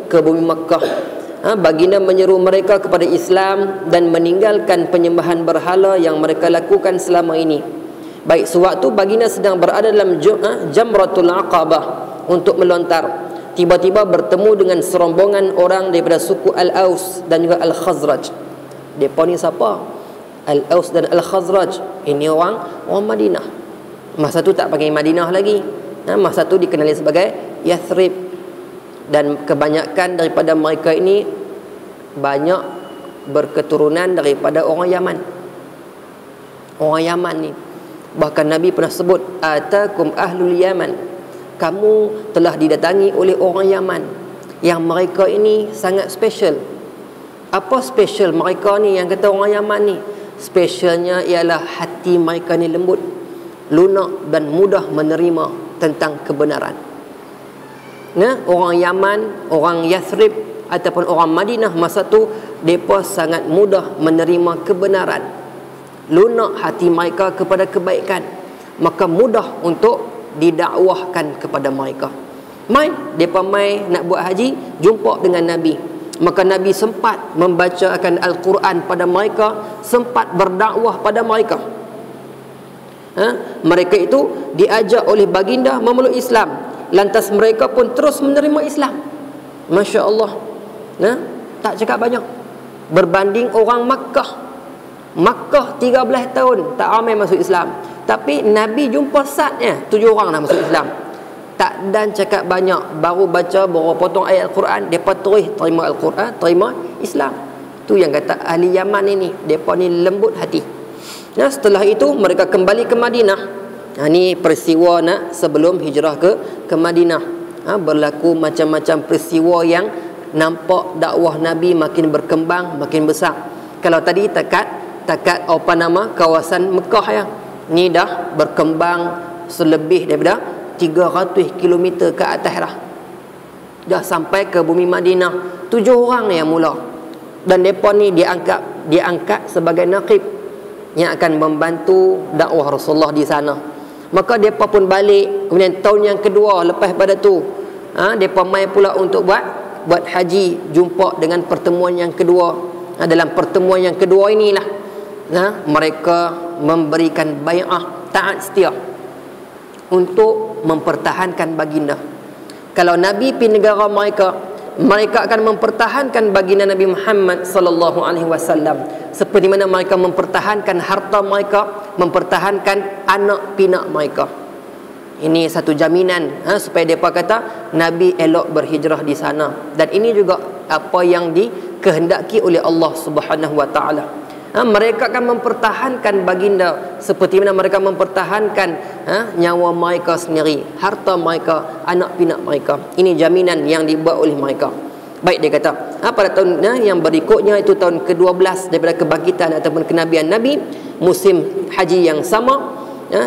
ke bumi Makkah. Baginda menyeru mereka kepada Islam dan meninggalkan penyembahan berhala yang mereka lakukan selama ini. Baik, sewaktu baginda sedang berada dalam Jamratul Aqabah untuk melontar, tiba-tiba bertemu dengan serombongan orang daripada suku Al-Aus dan juga Al-Khazraj. Mereka ni siapa? Al-Aus dan Al-Khazraj. Ini orang Madinah. Masa tu tak panggil Madinah lagi. Masa tu dikenali sebagai Yathrib. Dan kebanyakan daripada mereka ini banyak berketurunan daripada orang Yaman. Orang Yaman ni, bahkan Nabi pernah sebut, atakum ahlul Yaman, kamu telah didatangi oleh orang Yaman, yang mereka ini sangat special. Apa special mereka ni yang kata orang Yaman ni? Specialnya ialah hati mereka ni lembut, lunak dan mudah menerima tentang kebenaran. Orang Yaman, orang Yathrib ataupun orang Madinah masa tu, mereka sangat mudah menerima kebenaran, lunak hati mereka kepada kebaikan, maka mudah untuk didakwahkan kepada mereka. Mereka nak buat haji, jumpa dengan Nabi, maka Nabi sempat membacakan Al-Quran pada mereka, sempat berdakwah pada mereka. Mereka itu diajak oleh baginda memeluk Islam, lantas mereka pun terus menerima Islam. Masya Allah. Tak cakap banyak berbanding orang Makkah 13 tahun tak ramai masuk Islam, tapi Nabi jumpa saatnya 7 orang dah masuk Islam. Tak dan cakap banyak, baru baca beberapa potong ayat Al-Quran, mereka terus terima Al-Quran, terima Islam. Tu yang kata ahli Yaman ini, mereka ni lembut hati. Setelah itu mereka kembali ke Madinah. Ini peristiwa sebelum hijrah ke Madinah. Berlaku macam-macam peristiwa yang nampak dakwah Nabi makin berkembang, makin besar. Kalau tadi takat kawasan Mekah ya, ni dah berkembang selebih daripada 300 km ke atas dah. Dah sampai ke bumi Madinah. 7 orang yang mula, dan mereka ni diangkat sebagai naqib yang akan membantu dakwah Rasulullah di sana. Maka mereka pun balik. Kemudian tahun yang kedua lepas pada tu, mereka mai pula untuk buat haji, jumpa dengan pertemuan yang kedua. Dalam pertemuan yang kedua inilah mereka memberikan bai'ah taat setia untuk mempertahankan baginda. Kalau Nabi pergi negara mereka akan mempertahankan baginda Nabi Muhammad sallallahu alaihi wasallam, seperti mana mereka mempertahankan harta mereka, mempertahankan anak pinak mereka. Ini satu jaminan supaya mereka kata Nabi elok berhijrah di sana. Dan ini juga apa yang dikehendaki oleh Allah Subhanahu wa taala. Mereka akan mempertahankan baginda seperti mana mereka mempertahankan nyawa mereka sendiri, harta mereka, anak pinak mereka. Ini jaminan yang dibuat oleh mereka. Baik, dia kata pada tahun yang berikutnya, itu tahun ke-12 daripada kebangkitan ataupun kenabian Nabi, musim haji yang sama,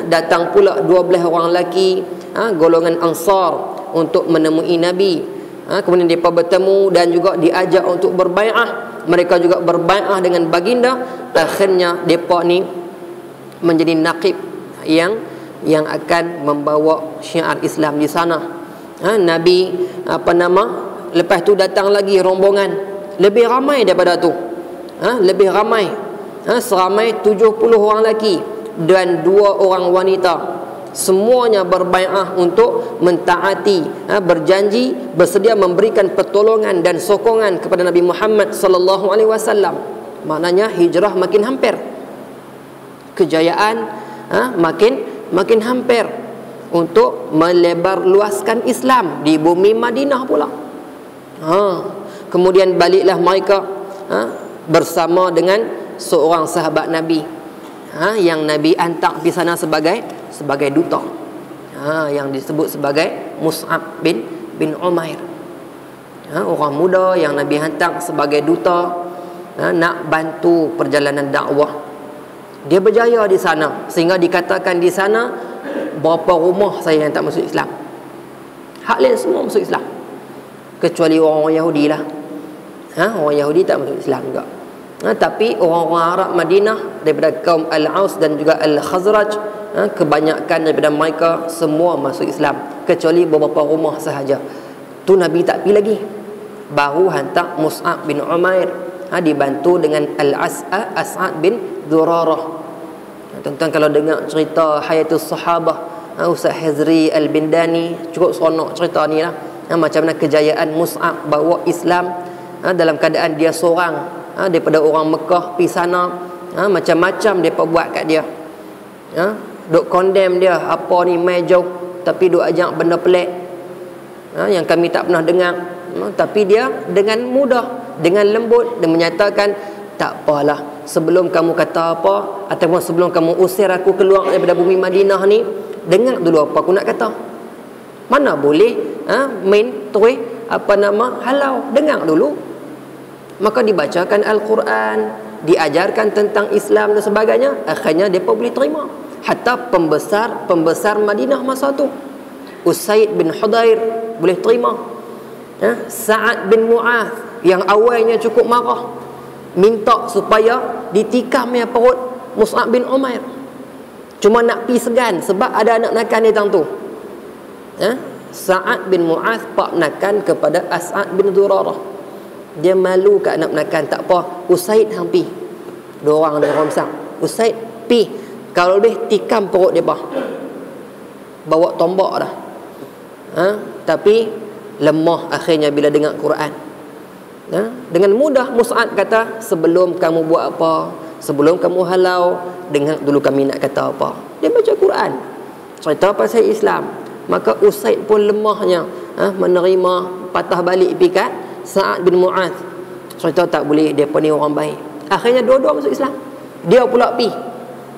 datang pula 12 orang lelaki golongan Ansar untuk menemui Nabi. Kemudian mereka bertemu dan juga diajak untuk berbai'ah. Mereka juga berbai'ah dengan baginda. Akhirnya mereka ni menjadi naqib yang akan membawa syiar Islam di sana. Nabi lepas tu datang lagi rombongan lebih ramai daripada tu. Lebih ramai, seramai 70 orang lelaki dan 2 orang wanita. Semuanya berbai'ah untuk mentaati, berjanji, bersedia memberikan pertolongan dan sokongan kepada Nabi Muhammad sallallahu alaihi wasallam. Maknanya hijrah makin hampir, kejayaan makin hampir untuk melebar luaskan Islam di bumi Madinah pula. Kemudian baliklah mereka bersama dengan seorang sahabat Nabi, yang Nabi hantar di sana sebagai duta, yang disebut sebagai Mus'ab bin Umair. Orang muda yang Nabi hantar sebagai duta, nak bantu perjalanan dakwah Dia berjaya di sana sehingga dikatakan di sana berapa rumah saya yang tak masuk Islam. Hak lain semua masuk Islam, kecuali orang-orang Yahudi lah. Orang Yahudi tak masuk Islam juga. Tapi orang-orang Arab Madinah daripada kaum Al-Aus dan juga Al-Khazraj, kebanyakan daripada mereka semua masuk Islam, kecuali beberapa rumah sahaja. Tu Nabi tak pergi lagi, baru hantar Mus'ab bin Umair, dibantu dengan As'ad bin Zurarah. Tuan-tuan kalau dengar cerita Hayatus Sahabah, Ustaz Hazri Al-Bindani cukup seronok cerita ni lah. Macam mana kejayaan Mus'ab bawa Islam dalam keadaan dia seorang, daripada orang Mekah pergi sana, macam-macam mereka buat kat dia, duk condemn dia, apa ni mai jauh tapi duk ajak benda pelik yang kami tak pernah dengar. Tapi dia dengan mudah, dengan lembut, dia menyatakan, tak apalah, sebelum kamu kata apa ataupun sebelum kamu usir aku keluar daripada bumi Madinah ni, dengar dulu apa aku nak kata. Mana boleh main terus halau, dengar dulu. Maka dibacakan Al-Quran, diajarkan tentang Islam dan sebagainya. Akhirnya mereka boleh terima. Hatta pembesar Madinah masa tu, Usaid bin Hudair, boleh terima. Sa'ad bin Mu'adh yang awalnya cukup marah, minta supaya ditikam perut Mus'ab bin Umair, cuma nak pi segan sebab ada anak nakan dia tang tu. Sa'ad bin Mu'adh pak nakan kepada As'ad bin Zurarah. Dia malu kat anak nakan, tak apa, Usaid hang pi. Dua orang dia orang besar. Usaid pi, kalau boleh tikam perut dia bah. Bawa tombak dah. Tapi lemah akhirnya bila dengar Quran. Dengan mudah Mus'ab kata, sebelum kamu buat apa, sebelum kamu halau, dengar dulu kami nak kata apa. Dia baca Quran, cerita pasal Islam. Maka Usaid pun lemahnya menerima, patah balik pikat Sa'ad bin Mu'adh. Cerita tak boleh, dia pun ni orang baik. Akhirnya dua-dua masuk Islam. Dia pula pi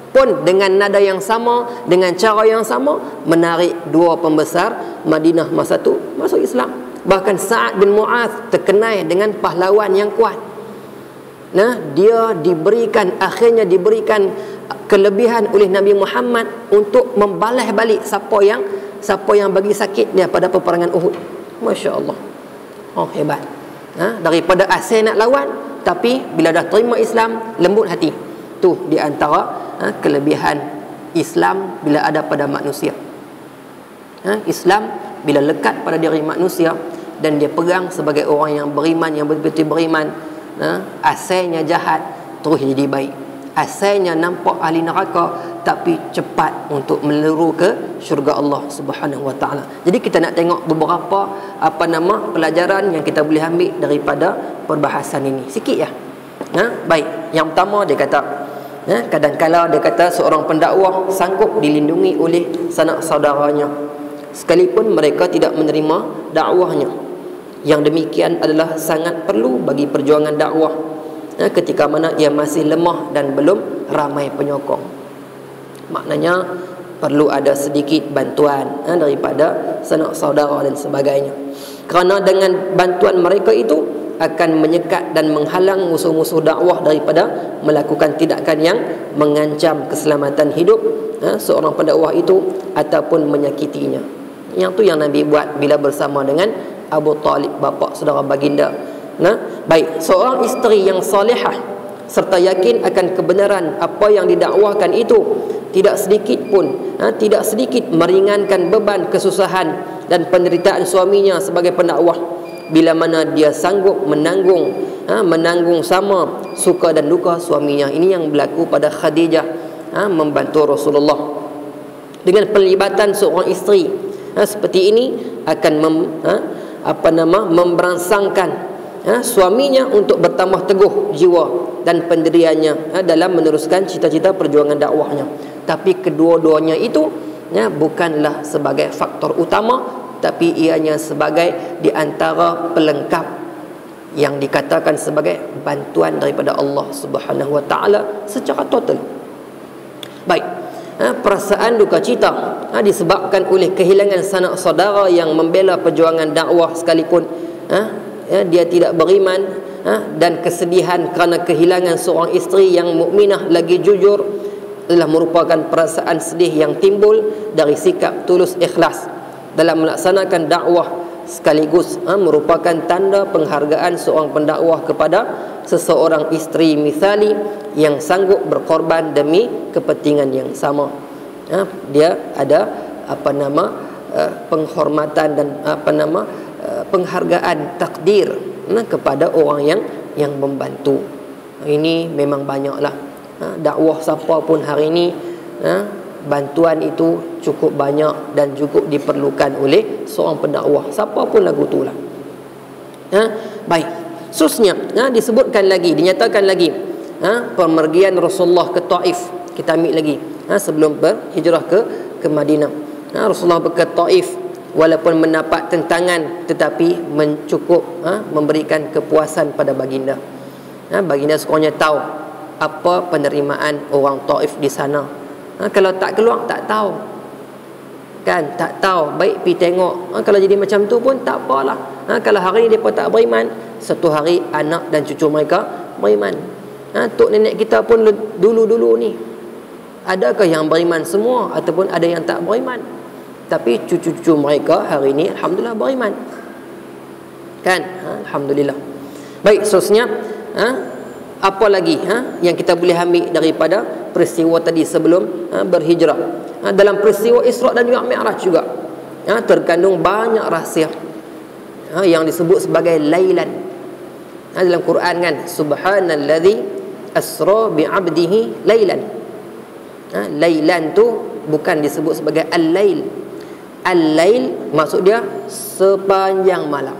pun dengan nada yang sama, dengan cara yang sama, menarik dua pembesar Madinah masa tu masuk Islam. Bahkan Sa'ad bin Mu'adh terkenal dengan pahlawan yang kuat. Dia akhirnya diberikan kelebihan oleh Nabi Muhammad untuk membalas balik siapa yang bagi sakit dia pada peperangan Uhud. Masya Allah, hebat. Daripada asal nak lawan, tapi bila dah terima Islam, lembut hati. Tu di antara kelebihan Islam bila ada pada manusia. Islam bila lekat pada diri manusia dan dia pegang sebagai orang yang beriman, yang betul-betul beriman, asalnya jahat terus jadi baik. Asalnya nampak ahli neraka tapi cepat untuk meluru ke syurga Allah Subhanahu wa taala. Jadi kita nak tengok beberapa pelajaran yang kita boleh ambil daripada perbahasan ini. Sikit ya. Baik, yang pertama dia kata, kadang-kala dia kata seorang pendakwah sanggup dilindungi oleh sanak saudaranya sekalipun mereka tidak menerima dakwahnya. Yang demikian adalah sangat perlu bagi perjuangan dakwah ketika mana ia masih lemah dan belum ramai penyokong. Maknanya perlu ada sedikit bantuan daripada sanak saudara dan sebagainya. Kerana dengan bantuan mereka itu akan menyekat dan menghalang musuh-musuh dakwah daripada melakukan tindakan yang mengancam keselamatan hidup seorang pendakwah itu ataupun menyakitinya. Yang tu yang Nabi buat bila bersama dengan Abu Talib, bapa saudara baginda. Baik, seorang isteri yang salihah serta yakin akan kebenaran apa yang didakwahkan itu tidak sedikit meringankan beban kesusahan dan penderitaan suaminya sebagai pendakwah bila mana dia sanggup menanggung sama suka dan duka suaminya. Ini yang berlaku pada Khadijah membantu Rasulullah. Dengan pelibatan seorang isteri seperti ini akan memberangsangkan suaminya untuk bertambah teguh jiwa dan pendiriannya dalam meneruskan cita-cita perjuangan dakwahnya. Tapi kedua-duanya itu bukanlah sebagai faktor utama, tapi ianya sebagai di antara pelengkap yang dikatakan sebagai bantuan daripada Allah Subhanahu wa taala secara total. Baik, perasaan duka cita disebabkan oleh kehilangan sanak saudara yang membela perjuangan dakwah sekalipun dia tidak beriman, dan kesedihan kerana kehilangan seorang isteri yang mukminah lagi jujur adalah merupakan perasaan sedih yang timbul dari sikap tulus ikhlas dalam melaksanakan dakwah, sekaligus merupakan tanda penghargaan seorang pendakwah kepada seseorang isteri misali yang sanggup berkorban demi kepentingan yang sama. Dia ada penghormatan dan penghargaan takdir kepada orang yang membantu. Ini memang banyaklah dakwah siapa pun hari ini, bantuan itu cukup banyak dan cukup diperlukan oleh seorang pendakwah siapa pun lagu itulah. Baik, seterusnya disebutkan lagi, dinyatakan lagi pemergian Rasulullah ke Taif. Kita ambil lagi sebelum berhijrah ke Madinah. Rasulullah ke Taif, walaupun mendapat tentangan tetapi cukup memberikan kepuasan pada baginda. Baginda sekurangnya tahu apa penerimaan orang Taif di sana. Kalau tak keluar tak tahu, kan, tak tahu. Baik pergi tengok. Kalau jadi macam tu pun tak apalah. Kalau hari ni mereka tak beriman, satu hari anak dan cucu mereka beriman. Tok nenek kita pun dulu-dulu ni, adakah yang beriman semua ataupun ada yang tak beriman? Tapi cucu-cucu mereka hari ini alhamdulillah beriman, kan? Alhamdulillah. Baik, seterusnya apa lagi yang kita boleh ambil daripada peristiwa tadi sebelum berhijrah? Dalam peristiwa Isra' dan juga Mi'raj juga terkandung banyak rahsia yang disebut sebagai lailan. Dalam Quran kan, subhanallazi asra bi'abdihi lailan. Lailan tu bukan disebut sebagai al-lail. Al-lail maksud dia sepanjang malam.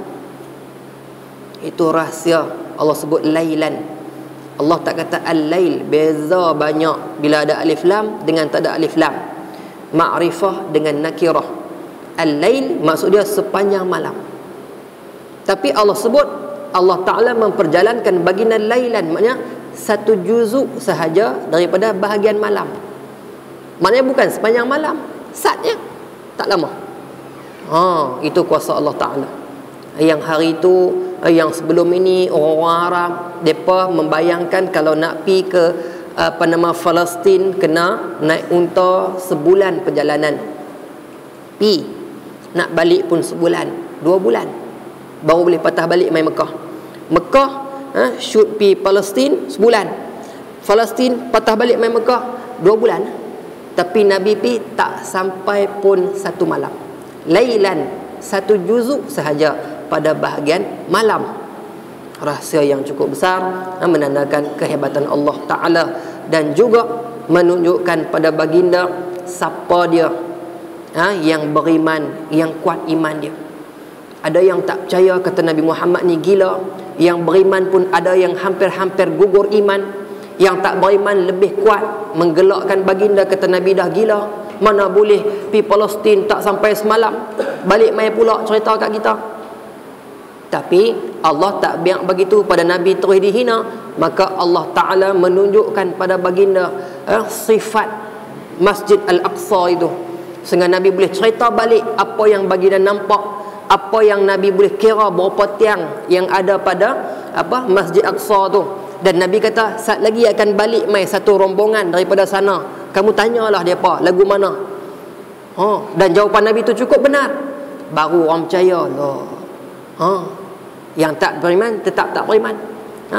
Itu rahsia Allah sebut lailan. Allah tak kata al-lail. Beza banyak bila ada alif lam dengan tak ada alif lam. Ma'rifah dengan nakirah. Al-lail maksud dia sepanjang malam. Tapi Allah sebut, Allah Ta'ala memperjalankan baginda lailan, maknanya satu juzuk sahaja daripada bahagian malam. Maknanya bukan sepanjang malam, satnya tak lama. Itu kuasa Allah Ta'ala. Yang hari itu, yang sebelum ini orang Arab mereka membayangkan kalau nak pi ke Palestin kena naik unta sebulan perjalanan. Pi nak balik pun sebulan, 2 bulan baru boleh patah balik mai Mekah. Mekah shoot pi Palestin sebulan. Palestin patah balik mai Mekah 2 bulan. Tapi Nabi pi tak sampai pun 1 malam. Lailan, 1 juzuk sahaja pada bahagian malam. Rahsia yang cukup besar, menandakan kehebatan Allah Ta'ala dan juga menunjukkan pada baginda siapa dia yang beriman, yang kuat iman dia. Ada yang tak percaya kata Nabi Muhammad ni gila. Yang beriman pun ada yang hampir-hampir gugur iman. Yang tak beriman lebih kuat menggelakkan baginda, kata Nabi dah gila. Mana boleh pergi Palestin tak sampai semalam, balik mai pula cerita kat kita. Tapi Allah tak biar begitu pada Nabi terus dihina. Maka Allah Ta'ala menunjukkan pada baginda sifat Masjid Al-Aqsa itu, sehingga Nabi boleh cerita balik apa yang baginda nampak, apa yang Nabi boleh kira berapa tiang yang ada pada Masjid Aqsa tu. Dan Nabi kata saat lagi akan balik mai satu rombongan daripada sana, kamu tanyalah depa lagu mana. Dan jawapan Nabi tu cukup benar, baru orang percaya lah. Yang tak beriman tetap tak beriman,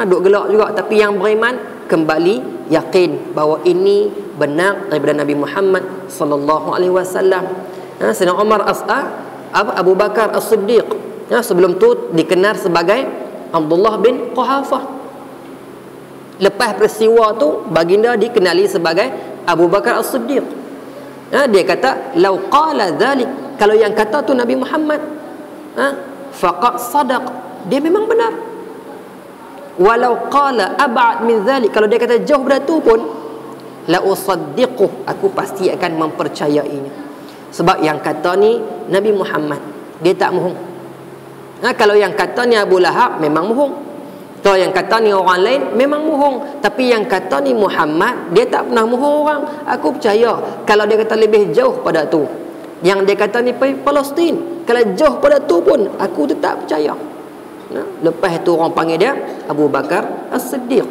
duk gelak juga. Tapi yang beriman kembali yakin bahawa ini benar daripada Nabi Muhammad sallallahu alaihi wasallam. Sayyidina Umar Abu Bakar As-Siddiq, sebelum tu dikenal sebagai Abdullah bin Quhafah. Lepas peristiwa tu baginda dikenali sebagai Abu Bakar As-Siddiq. Dia kata lau qala dzalik, kalau yang kata tu Nabi Muhammad, faqad sadaq, dia memang benar. Walau qala ab'ad min dzalik, kalau dia kata jauh daripada tu pun, la usaddiquh, aku pasti akan mempercayainya. Sebab yang kata ni Nabi Muhammad, dia tak mohong. Kalau yang kata ni Abu Lahab memang mohong. Kalau yang kata ni orang lain memang mohong. Tapi yang kata ni Muhammad, dia tak pernah mohong orang. Aku percaya. Kalau dia kata lebih jauh pada tu, yang dia kata ni Palestin, kalau jauh pada tu pun aku tetap percaya. Lepas tu orang panggil dia Abu Bakar As-Siddiq,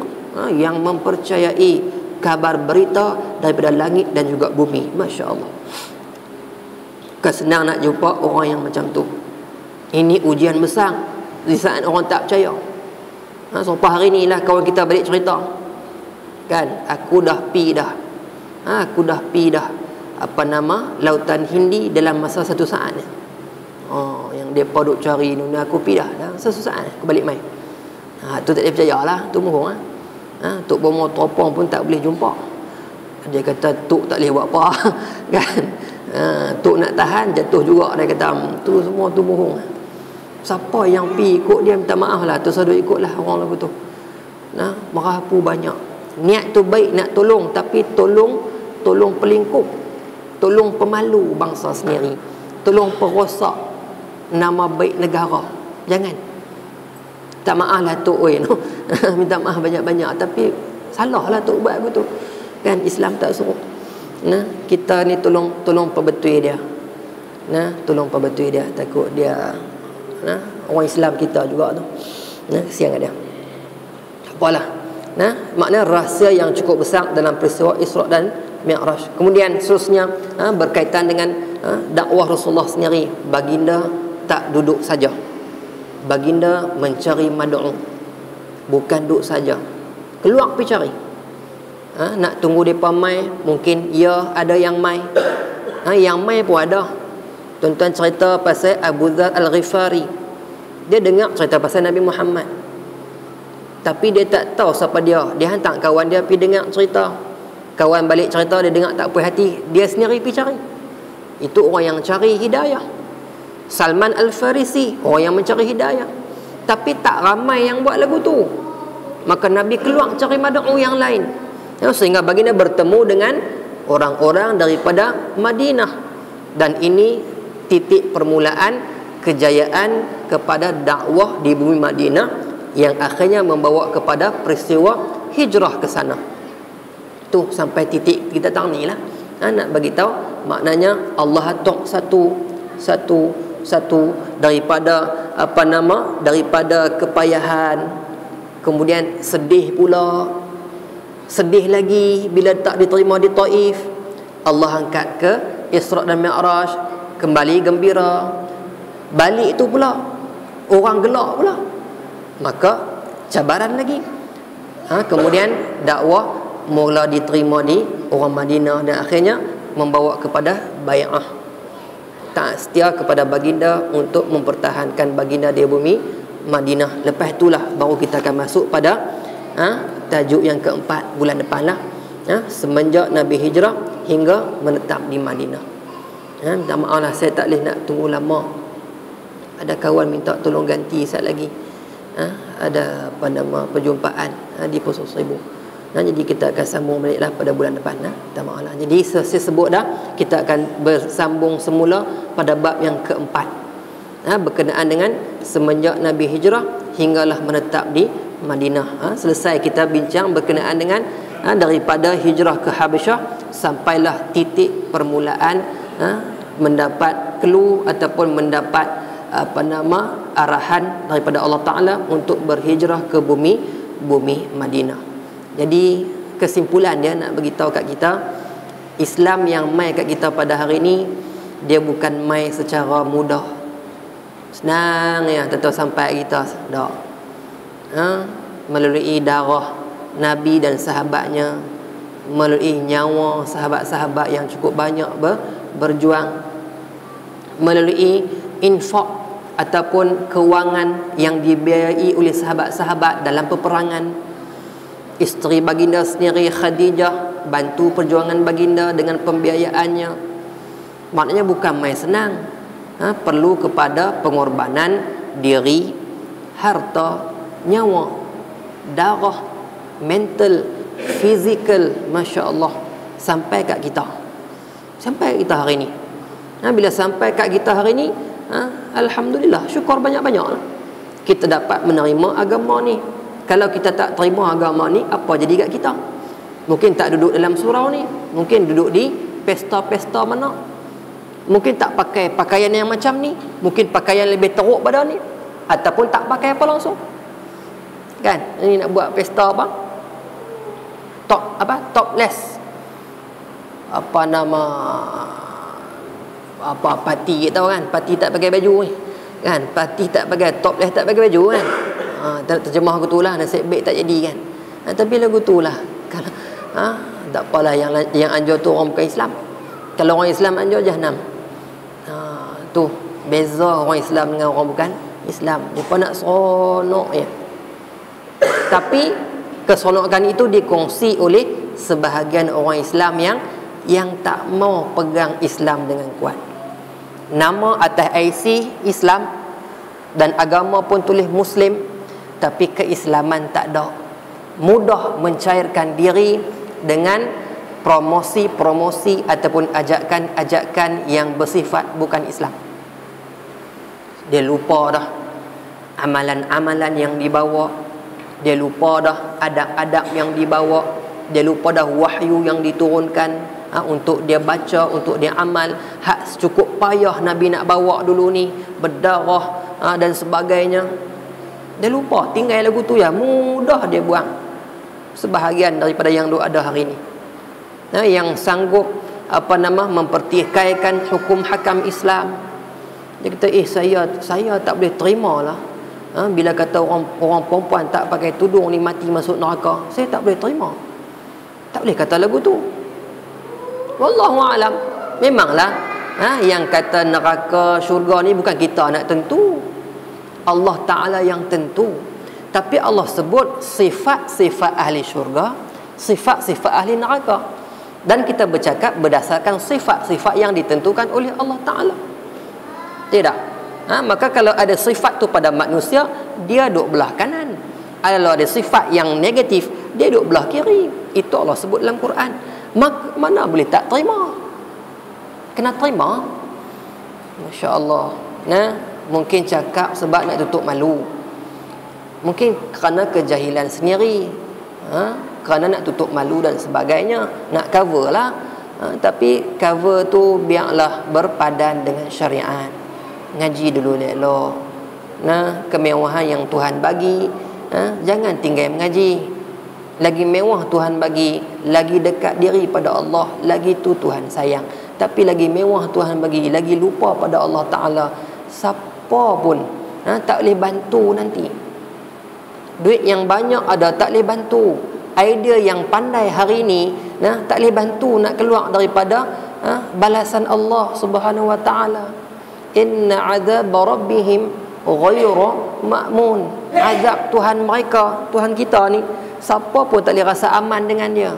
yang mempercayai kabar berita daripada langit dan juga bumi. Masya Allah. Kesenang nak jumpa orang yang macam tu. Ini ujian besar di saat orang tak percaya. Sampai hari ni lah kawan kita balik cerita, kan, aku dah pi dah apa nama Lautan Hindi dalam masa 1 saat ni. Yang depa duk cari ni, aku pi dah 1 saat aku balik mai. Tu tak dia percayalah, tu mohon Tok Bomo Tropong pun tak boleh jumpa. Dia kata Tok tak boleh buat apa kan. Tok nak tahan jatuh juga, dia kata tu semua tu mohon. Siapa yang pi ikut dia minta maaf lah, tu sadut ikutlah orang lagu tu. Merapu banyak. Niat tu baik nak tolong, tapi tolong pelingkup, tolong pemalu bangsa sendiri, tolong perosak nama baik negara. Jangan. Tak maaf lah Tok minta maaf banyak-banyak, tapi salah lah Tok buat begitu. Kan Islam tak suruh. Kita ni tolong perbetul dia. Tolong perbetul dia, takut dia orang Islam kita juga tu. Kesian kat dia. Apalah. Makna rahsia yang cukup besar dalam peristiwa Isra' dan Mi'raj. Kemudian seterusnya berkaitan dengan dakwah Rasulullah sendiri. Baginda tak duduk saja. Baginda mencari mad'u. Bukan duduk saja. Keluar pergi cari. Nak tunggu depa mai, mungkin ada yang mai. Yang mai pun ada. Tuan-tuan cerita pasal Abu Dzar Al-Ghifari. Dia dengar cerita pasal Nabi Muhammad, tapi dia tak tahu siapa dia. Dia hantar kawan dia pergi dengar cerita. Kawan balik cerita, dia dengar tak puas hati, dia sendiri pergi cari. Itu orang yang cari hidayah. Salman Al-Farisi, orang yang mencari hidayah. Tapi tak ramai yang buat lagu tu. Maka Nabi keluar cari mad'u yang lain. Sehingga baginda bertemu dengan orang-orang daripada Madinah. Dan ini titik permulaan kejayaan kepada dakwah di bumi Madinah, yang akhirnya membawa kepada peristiwa hijrah ke sana. Tu sampai titik kita tahu ni lah. Nak bagi tahu maknanya Allah atok satu daripada daripada kepayahan, kemudian sedih pula, sedih lagi bila tak diterima di Taif. Allah angkat ke Isra' dan Mi'raj, kembali gembira. Balik itu pula orang gelak pula, maka cabaran lagi. Kemudian dakwah mula diterima di orang Madinah, dan akhirnya membawa kepada bai'ah, taat setia kepada baginda untuk mempertahankan baginda di bumi Madinah. Lepas itulah baru kita akan masuk pada tajuk yang keempat bulan depan lah. Semenjak Nabi hijrah hingga menetap di Madinah. Minta maaf lah, saya tak boleh nak tunggu lama. Ada kawan minta tolong ganti saat lagi. Ada perjumpaan di Pusat Seribu. Jadi kita akan sambung baliklah pada bulan depan. Minta maaf lah. Jadi saya sebut dah, kita akan bersambung semula pada bab yang keempat, berkenaan dengan semenjak Nabi hijrah hinggalah menetap di Madinah. Selesai kita bincang berkenaan dengan daripada hijrah ke Habasyah sampailah titik permulaan mendapat clue ataupun mendapat arahan daripada Allah Ta'ala untuk berhijrah ke bumi Madinah. Jadi kesimpulan dia nak beritahu kat kita, Islam yang mai kat kita pada hari ini, dia bukan mai secara mudah, senang ya tentu sampai kita dak. Melalui darah Nabi dan sahabatnya, melalui nyawa sahabat-sahabat yang cukup banyak berjuang, melalui infak ataupun kewangan yang dibiayai oleh sahabat-sahabat dalam peperangan. Isteri baginda sendiri Khadijah bantu perjuangan baginda dengan pembiayaannya. Maknanya bukan main senang. Perlu kepada pengorbanan diri, harta, nyawa, darah, mental, fizikal, Masya Allah, sampai kat kita. Sampai kat kita hari ni. Bila sampai kat kita hari ni, alhamdulillah, syukur banyak-banyak. Kita dapat menerima agama ni. Kalau kita tak terima agama ni, apa jadi kat kita? Mungkin tak duduk dalam surau ni, mungkin duduk di pesta-pesta mana, mungkin tak pakai pakaian yang macam ni, mungkin pakaian lebih teruk pada ni, ataupun tak pakai apa langsung. Kan? Ini nak buat pesta apa? topless. Apa nama, apa parti kita tahu kan, parti tak pakai baju ni kan, parti tak pakai topless, tak pakai baju kan. Terjemah aku tu lah, nasib baik tak jadi kan. Tapi lagu tu lah kalau tak apalah, yang anjur tu orang bukan Islam. Kalau orang Islam anjur Jahannam. Tu beza orang Islam dengan orang bukan Islam. Mereka nak seronok ya. Tapi keseronokan itu dikongsi oleh sebahagian orang Islam yang tak mau pegang Islam dengan kuat. Nama atas IC Islam dan agama pun tulis Muslim, tapi keislaman tak ada. Mudah mencairkan diri dengan promosi-promosi ataupun ajakan-ajakan yang bersifat bukan Islam. Dia lupa dah amalan-amalan yang dibawa, dia lupa dah adab-adab yang dibawa, dia lupa dah wahyu yang diturunkan untuk dia baca, untuk dia amal. Hak cukup payah Nabi nak bawa dulu ni, berdarah dan sebagainya. Dia lupa, tinggal lagu tu ya, mudah dia buang. Sebahagian daripada yang ada hari ini, yang sanggup mempertikaikan hukum hakam Islam, dia kata saya tak boleh terima lah bila kata orang perempuan tak pakai tudung ni mati masuk neraka. Saya tak boleh terima, tak boleh kata lagu tu. Wallahu alam. Memanglah yang kata neraka syurga ni bukan kita nak tentu, Allah Ta'ala yang tentu. Tapi Allah sebut sifat-sifat ahli syurga, sifat-sifat ahli neraka, dan kita bercakap berdasarkan sifat-sifat yang ditentukan oleh Allah Ta'ala. Tidak. Maka kalau ada sifat tu pada manusia, dia duduk belah kanan. Kalau ada sifat yang negatif, dia duduk belah kiri. Itu Allah sebut dalam Quran. Mana boleh tak terima? Kena terima. Masya Allah. Mungkin cakap sebab nak tutup malu, mungkin kerana kejahilan sendiri, kerana nak tutup malu dan sebagainya, nak cover lah. Tapi cover tu biarlah berpadan dengan syariat. Ngaji dulu elok. Kemewahan yang Tuhan bagi, jangan tinggal mengaji. Lagi mewah Tuhan bagi, lagi dekat diri pada Allah, lagi tu Tuhan sayang. Tapi lagi mewah Tuhan bagi, lagi lupa pada Allah Ta'ala, siapa pun tak boleh bantu nanti. Duit yang banyak ada, tak boleh bantu. Idea yang pandai hari ni tak boleh bantu nak keluar daripada balasan Allah Subhanahu wa Ta'ala. Inna azab rabbihim ghayra ma'mun. Azab Tuhan mereka, Tuhan kita ni, siapa pun tak boleh rasa aman dengan dia.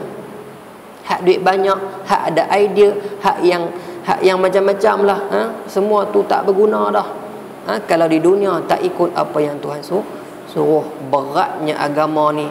Hak duit banyak, hak ada idea, hak yang macam-macam lah, semua tu tak berguna dah. Kalau di dunia tak ikut apa yang Tuhan suruh. Beratnya agama ni,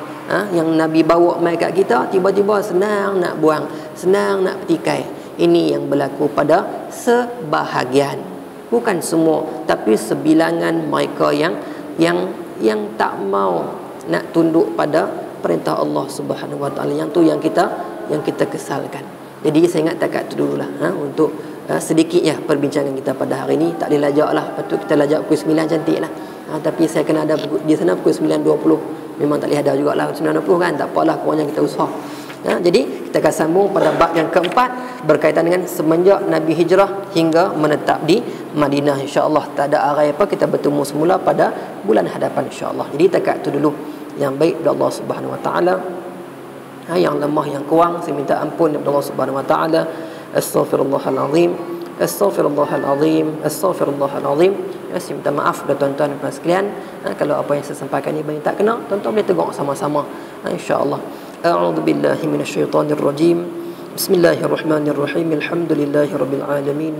yang Nabi bawa mai kat kita, tiba-tiba senang nak buang, senang nak petikai. Ini yang berlaku pada sebahagian, bukan semua, tapi sebilangan mereka yang tak mau nak tunduk pada perintah Allah Subhanahu wa Ta'ala. Yang tu yang kita kesalkan. Jadi saya ingat takat tu dululah untuk sedikit ya perbincangan kita pada hari ini. Tak boleh lajak lah, patut kita lajak pukul 9 cantik lah. Tapi saya kena ada di sana pukul 9.20. Memang tak boleh ada jugalah 9.20 kan. Tak apalah, kurangnya kita usaha. Jadi kita akan sambung pada bab yang keempat, berkaitan dengan semenjak Nabi hijrah hingga menetap di Madinah. InsyaAllah tak ada arai apa, kita bertemu semula pada bulan hadapan insyaAllah. Jadi takat tu dulu. Yang baik dari Allah Subhanahu wa Ta'ala, yang lemah, yang kurang, saya minta ampun dari Allah Subhanahu wa Ta'ala. Astaghfirullahalazim, astaghfirullahalazim, astaghfirullahalazim. Saya minta maaf kepada tuan-tuan dan puan sekalian. Kalau apa yang saya sampaikan ni banyak tak kena, tuan-tuan boleh tegur sama-sama, insya-Allah. A'udzu billahi minasyaitonir rajim. Bismillahirrahmanirrahim. Alhamdulillahirabbil alamin.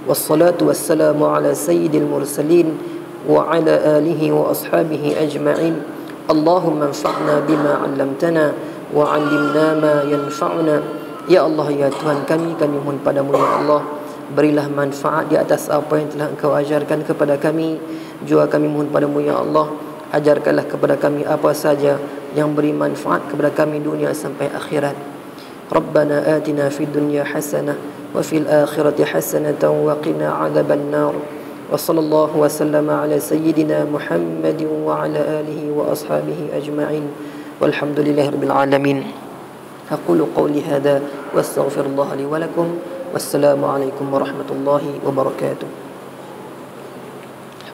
Wassalatu wassalamu ala sayyidil mursalin wa ala alihi wa ashabihi ajma'in. Allahumma anfa'na bima 'allamtana wa 'allimna ma yanfa'una. Ya Allah, ya Tuhan kami mohon padamu ya Allah, berilah manfaat di atas apa yang telah Engkau ajarkan kepada kami. Juga kami mohon padamu ya Allah, ajarkanlah kepada kami apa saja yang beri manfaat kepada kami dunia sampai akhirat. Rabbana atina fid dunya hasanah wa fil akhirati hasanatan wa qina 'adzaban nar. Wa sallallahu wa sallama ala sayyidina Muhammadin wa ala alihi wa ashabihi ajma'in. Walhamdulillahirabbil alamin. Aqulu qawli hadha wastaghfirullah li wa lakum. Wassalamu alaikum warahmatullahi wabarakatuh.